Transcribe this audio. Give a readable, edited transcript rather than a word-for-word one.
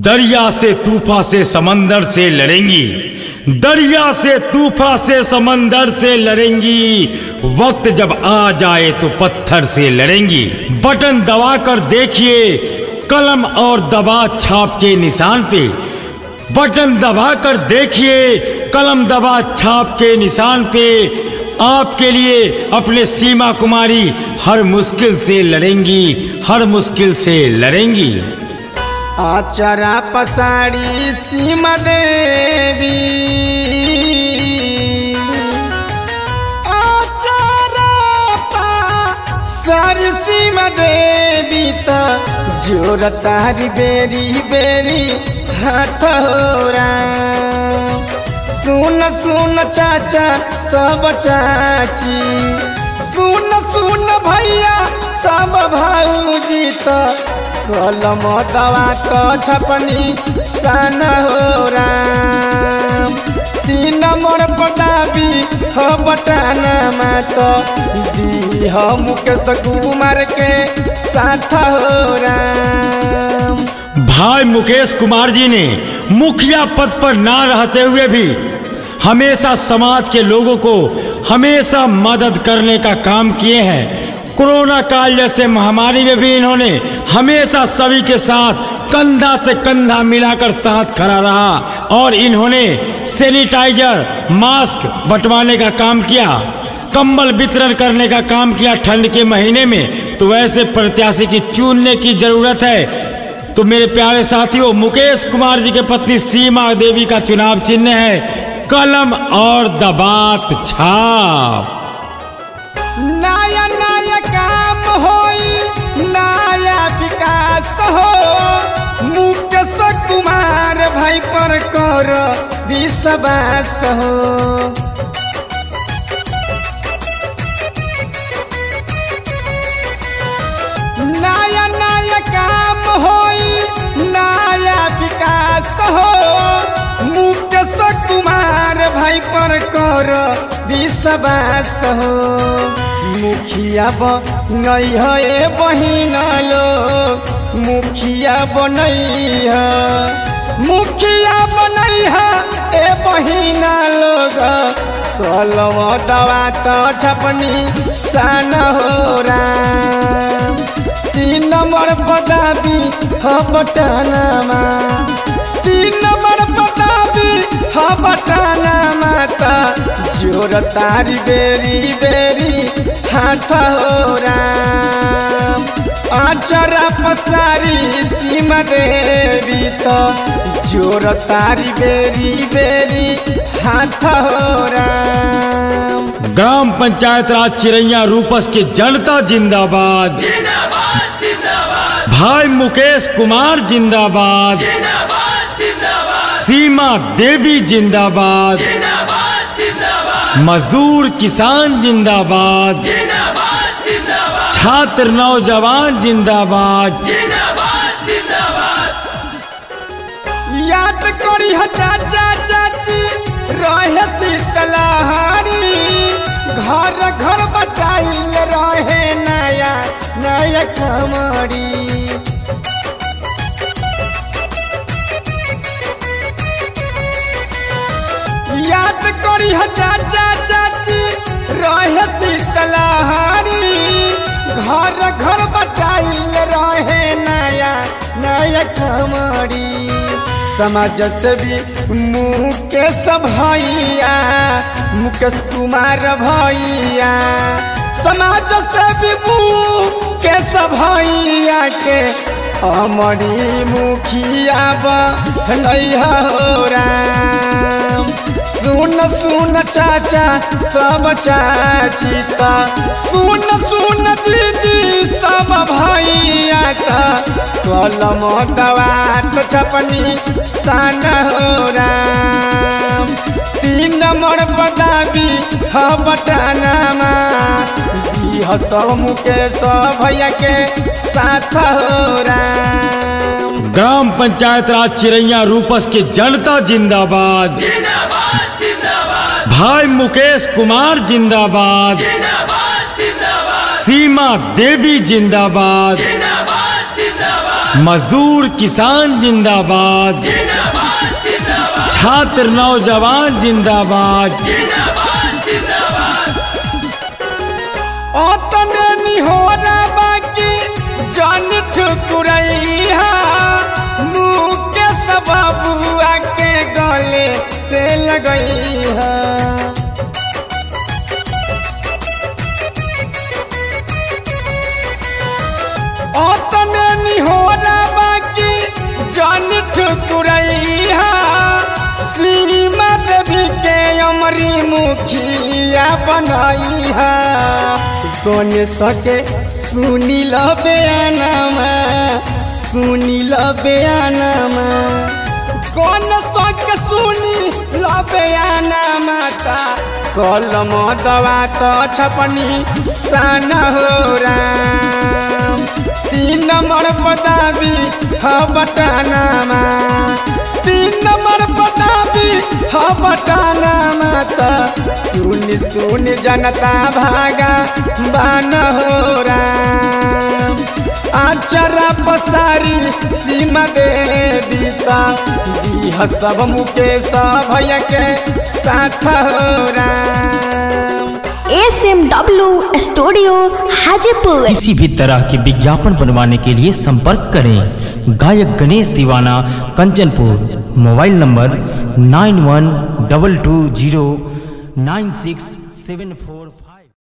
दरिया से तूफा से समंदर से लड़ेंगी, दरिया से तूफा से समंदर से लड़ेंगी। वक्त जब आ जाए तो पत्थर से लड़ेंगी। बटन दबा कर देखिए कलम और दबा छाप के निशान पे, बटन दबा कर देखिए कलम दबा छाप के निशान पे। आपके लिए अपने सीमा कुमारी हर मुश्किल से लड़ेंगी, हर मुश्किल से लड़ेंगी। आचरा पसाड़ी सीमा देवी, आचरा पसाड़ी सीमा देवी तो जोर तारी बेरी बेरी हाथ होरा। सुन सुन चाचा सब चाची, सुन सुन भैया सब भाऊजी तो कलम दवा तो छपनी सन हो राम। 3 नंबर पटाबी हो बटाना में तो दी हो मुकेश कुमार के साथ हो राम। भाई मुकेश कुमार जी ने मुखिया पद पर ना रहते हुए भी हमेशा समाज के लोगों को हमेशा मदद करने का काम किए हैं। कोरोना काल जैसे महामारी में भी इन्होंने हमेशा सभी के साथ कंधा से कंधा मिलाकर साथ खड़ा रहा और इन्होंने सैनिटाइजर मास्क बंटवाने का काम किया, कंबल वितरण करने का काम किया ठंड के महीने में। तो वैसे प्रत्याशी की चुनने की जरूरत है। तो मेरे प्यारे साथियों, मुकेश कुमार जी के पत्नी सीमा देवी का चुनाव चिन्ह है कलम और दबात छाप। नया नया काम होई, नया विकास हो, मुकेश कुमार भाई पर कर विश्वास हो। नया नया काम होई, नया विकास हो, मुकेश कुमार भाई पर कर विश्वास हो। मुखिया बनई है बहिन लोग, मुखिया बनई है, मुखिया बनई है ए बहिन लोग। कलम दवा तो छपनी सन हो राम। 3 नंबर पटाबी हो बटाना में, 3 नंबर पटाबी हो बटाना माता जोर तारी बेरी बेरी हाथ हो राम। आचरा पसारी सीमा देवी तो जोर तारी बेरी बेरी हाथ हो राम। ग्राम पंचायत राज चिरैया रूपस की जनता जिंदाबाद, जिंदाबाद जिंदाबाद। भाई मुकेश कुमार जिंदाबाद, जिंदाबाद जिंदाबाद। सीमा देवी जिंदाबाद, जिंदाबाद जिंदाबाद। मजदूर किसान जिंदाबाद, जिंदाबाद जिंदाबाद। छात्र नौजवान जिंदाबाद, जिंदाबाद जिंदाबाद। याद करी हो चाचा चाची रहे शीतलहारी, घर घर बटाइल रहे नया नया कमरी। याद करी हो चाचा चाची रहे शीतलहारी, घर घर बटाइल रहे नया नया कमरी। समाज सेवी मुकेश भैया, मुकेश कुमार भैया, समाज सेवी मुकेश भैया के अमरी मुखिया बनई हो राम। सुन सुन चाचा सब चाची ता, सुन सुन दीदी सब भैया का कलम दवा तो छपनी सन हो राम। 3 नंबर पटाबी हो बटाना दी हो सब मुकेश भैया के साथ हो राम। ग्राम पंचायत राज चिरैया रूपस की जनता जिंदाबाद, जिंदाबाद जिंदाबाद। भाई मुकेश कुमार जिंदाबाद, जिंदाबाद जिंदाबाद। सीमा देवी जिंदाबाद, जिंदाबाद जिंदाबाद। मजदूर किसान जिंदाबाद, जिंदाबाद जिंदाबाद, छात्र नौजवान जिंदाबाद, जिंदाबाद जिंदाबाद। ओतने निहोरा बाकी जान ठुकुरैया, मुँह के सबबुआ के गले से लगैया। ओतने निहोरा बाकी जान ठुकुरैया, श्रीमद भी के अमरी मुखिया बनैया। कौन सके सुनी लो बयानमा, सुनी लो बयानमा, कौन सके सुनी लो बयानमा। कलम दवा तो छपनी सन हो राम, 3 नंबर पदाबी ह बटानामा, 3 नंबर पदाबी ह बटानामा। सुन सुन जनता भागा बान हो राम, आचरा पसारी सीमा देवी दीह सब मुकेश भैया के साथ हो राम। SMW studio Hajipur. किसी भी तरह के विज्ञापन बनवाने के लिए संपर्क करें गायक गणेश दीवाना कंचनपुर। Mobile number 9122096745।